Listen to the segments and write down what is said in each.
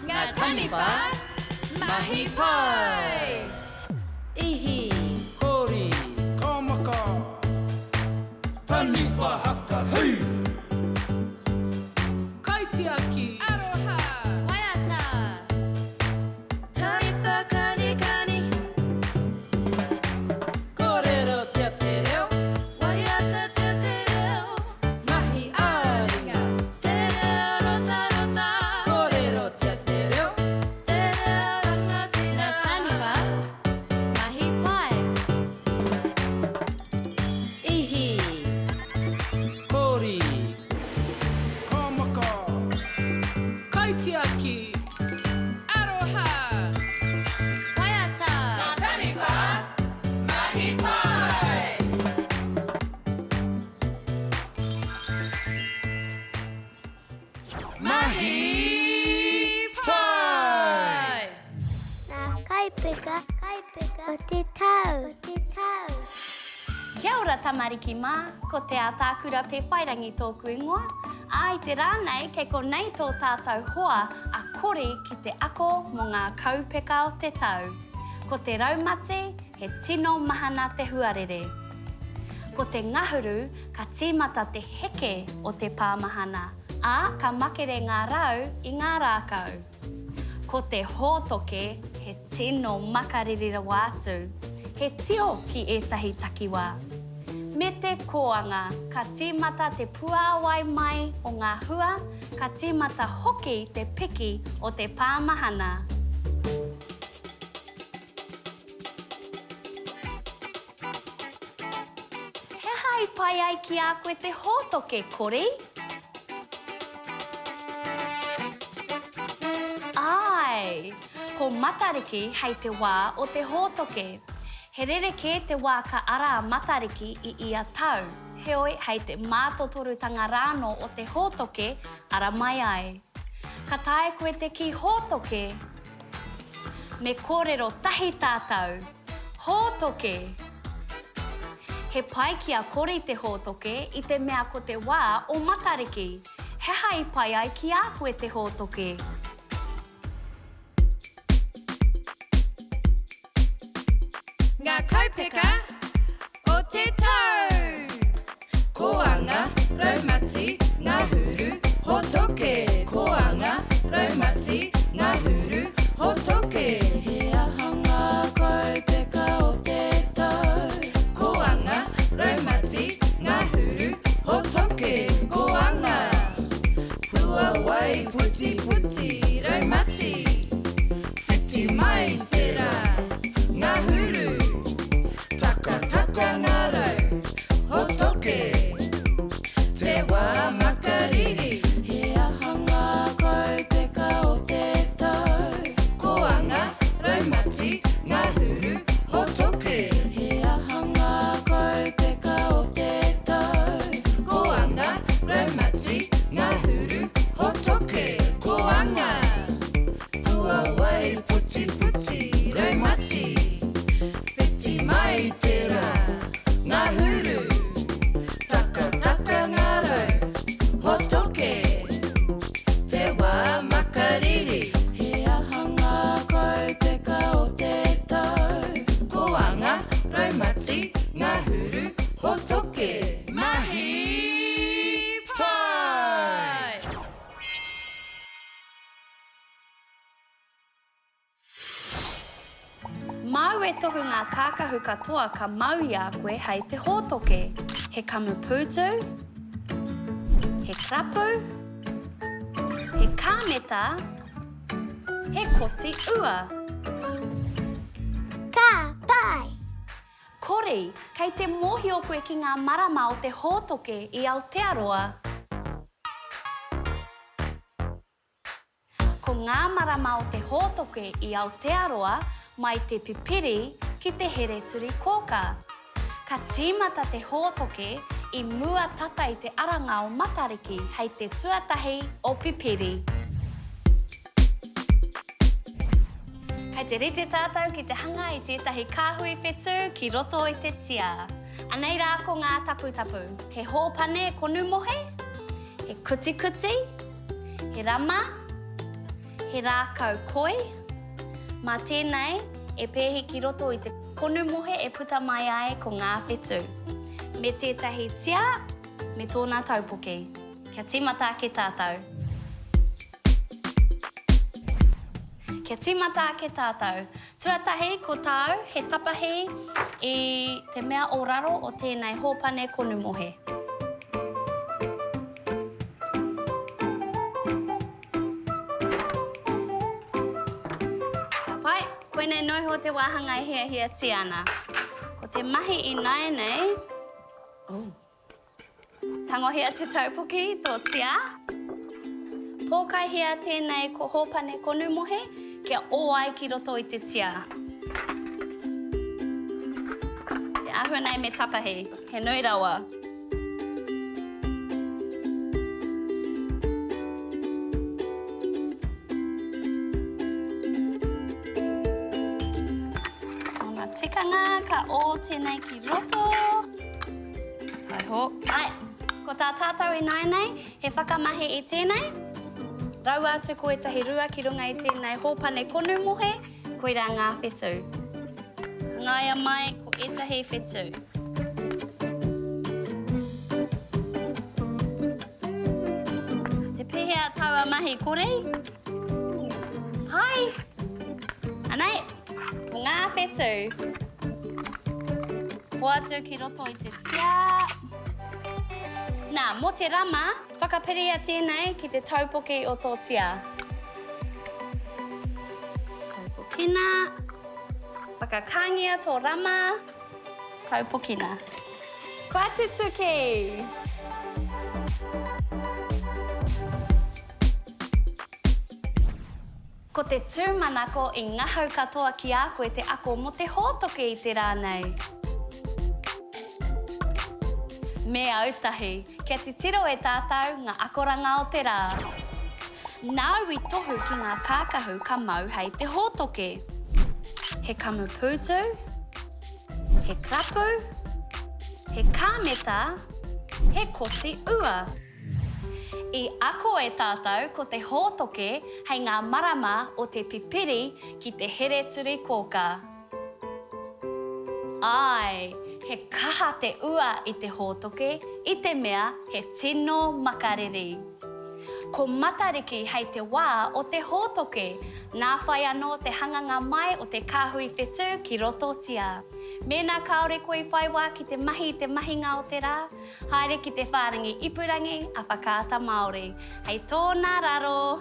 ngā Taniwha, Mahi Pai. Ihi, Kori, Komaka, Taniwha haka, hei! Kaitiaki, Aroha, Waiata, Taniwha kani kani, Kōrero te te reo, Waiata te te reo, Mahi āringa, te reo rota rota, Kōrero te te reo, te reo rangatira, ngā Taniwha, Mahi Pai. Ihi, Kori, Komaka, Kaitiaki, Aroha, Waiata, ngā Taniwha, Mahi Pai. Mahi Pai. Nā kaipeka o te tau. Kia ora tamariki mā, ko Te Ataakura Pewhairangi tōku ingoa. Ai te rānei kei ko nei tō tātou hoa a kori ki te ako mō ngā kaupeka o te tau. Ko te raumati, he tino mahana te huarere. Ko te ngahuru, ka tīmata te heke o te pāmahana, ā ka makere ngā rau i ngā rākau. Ko te hōtoke, he tino makaririra wātu, he tio ki ētahi takiwā. Me te koanga, ka tīmata te puāwai mai o ngā hua, ka tīmata hoki te piki o te pāmahana. He hai pai ai ki a koe te hōtoke, Kori? Ai, ko Matariki hei te wā o te hōtoke. He rereke te wā ka ara a Matariki i ia tau. Heoi hei te mātotorutanga rāno o te hōtoke ara mai ai. Ka tae koe te ki hōtoke. Me kōrero tahi tātou. Hōtoke. He pai ki a kori te hōtoke i te mea ko te wā o Matariki. He hai pai ai ki a koe te hōtoke. Ngā kaupeka o te tau. Koanga, raumati, ngā huru, hōtoke. Koanga, raumati, ngā huru, hōtoke. He ahanga kaupeka o te tau. Koanga, raumati, ngā huru, hōtoke. Koanga, pua wai, puti puti, raumati. Whiti mai te rā, ngā huru. Taka taka ngā rau, hōtoke. Te wā makariri, He ahanga kaupeka o te tau. koanga, raumati, ngā huru, hōtoke. He ahanga kaupeka o te tau. Koanga, raumati, ngā huru, hōtoke. Koanga, pua wai, puti puti, raumati. Whiti mai te rā, ngā huru. Taka taka ngā rau, hōtoke. Te wā makariri, He ahanga kaupeka o te tau. koanga, raumati, ngā huru, hōtoke. Mahi Pai! Mau e tohu ngā kākahu katoa ka mau i a koe hei te hōtoke. He kamuputu, he krapu, he kāmeta, he koti ua. Ka pai. Kori, kei te mohi o koe ki ngā marama o te hōtoke i Aotearoa. Ko ngā marama o te hōtoke i Aotearoa mai te pipiri ki te here turi kōka. Ka tīmata te hōtoke i mua tata i te aranga o Matariki hei te tuatahi o pipiri. Kei te rite tātou ki te hanga i tētahi kāhui whetū ki roto i te tia. Anei rā ko ngā taputapu. He hōpane konu mohe, he kuti kuti, he rama, he rākau koi. Mā tēnei, e pēhi ki roto i te konu mohe e puta mai ai ko ngā whetū. Me tētahi tia, me tōna taupoke. Kia tīmata ke tātou. Kia tīmata ke tātou. Tuatahi ko tāu he tapahi i te mea o raro o tēnei hōpane konu mohe. Koenei noho te wāhanga i hia tiana. Ko te mahi i nai nei. Tangohia te taupuki tō tia. Pōkai hia tēnei ko hōpane konu mohe, kia o ai ki roto i te tia. Te ahua nei me tapahi, he nui rawa. Tikanga ka o tēnei ki roto. Taiho. Ai, ko tā tātou i nai nei, he whakamahi i tēnei. Rau atu ko etahi rua ki runga i tēnei hōpane konu mohe, koira ngā whetū. Ngaia mai ko etahi whetū. Te pehea taua mahi kore. Hai! Anei, ko ngā whetū. Hoatu ki roto i te tia. Nā, mo te rama, whakapiria tēnei ki te taupoke o tō tia. Taupokina. Whakakangia tō rama. Taupokina. Kua tutuki! Ko te tūmanako i ngahau katoa ki a koe te ako mo te hōtoke i te rānei. Me autahi, kia te tiro e tātou ngā akoranga o te rā. Nau i tohu ki ngā kākahu ka mau hei te hōtoke. He kamu pūtu, he krapu, he kāmeta, he koti ua. I ako e tātou ko te hōtoke hei ngā marama o te pipiri ki te here turi kōka. Ai, he kaha te ua i te hōtoke, i te mea he tino makariri. Ko Matariki hei te wā o te hōtoke, nā whai anō te hanganga mai o te kāhui whetū ki roto tia. Mēnā kaore koe whai wā ki te mahinga o te rā, haere ki te whārangi ipurangi a whakaata Māori. Hei tōna raro!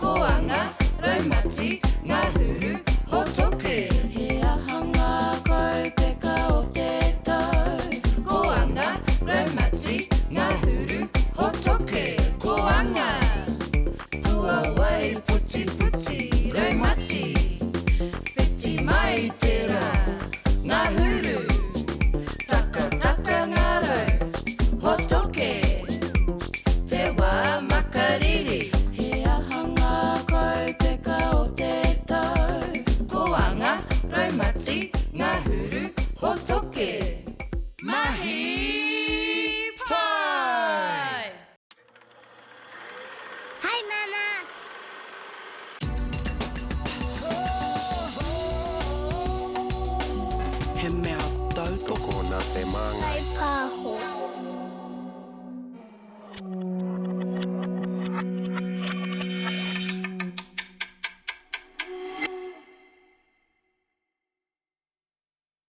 Koanga, raumati, ngā huru, hōtoke. He ahanga kaupeka o te tau. Koanga, raumati, ngā huru, hōtoke. Koanga. Ua wai, puti puti, raumati. Whiti mai te rā, ngā huru. Taka taka ngā rau, hōtoke. Te wā makariri. He ahanga kaupeka o te tau. Koanga, raumati, ngā huru, hōtoke. Mahi Pai! Hai, Mama! He mea tautoko nā te māngai. Hai, Pāho.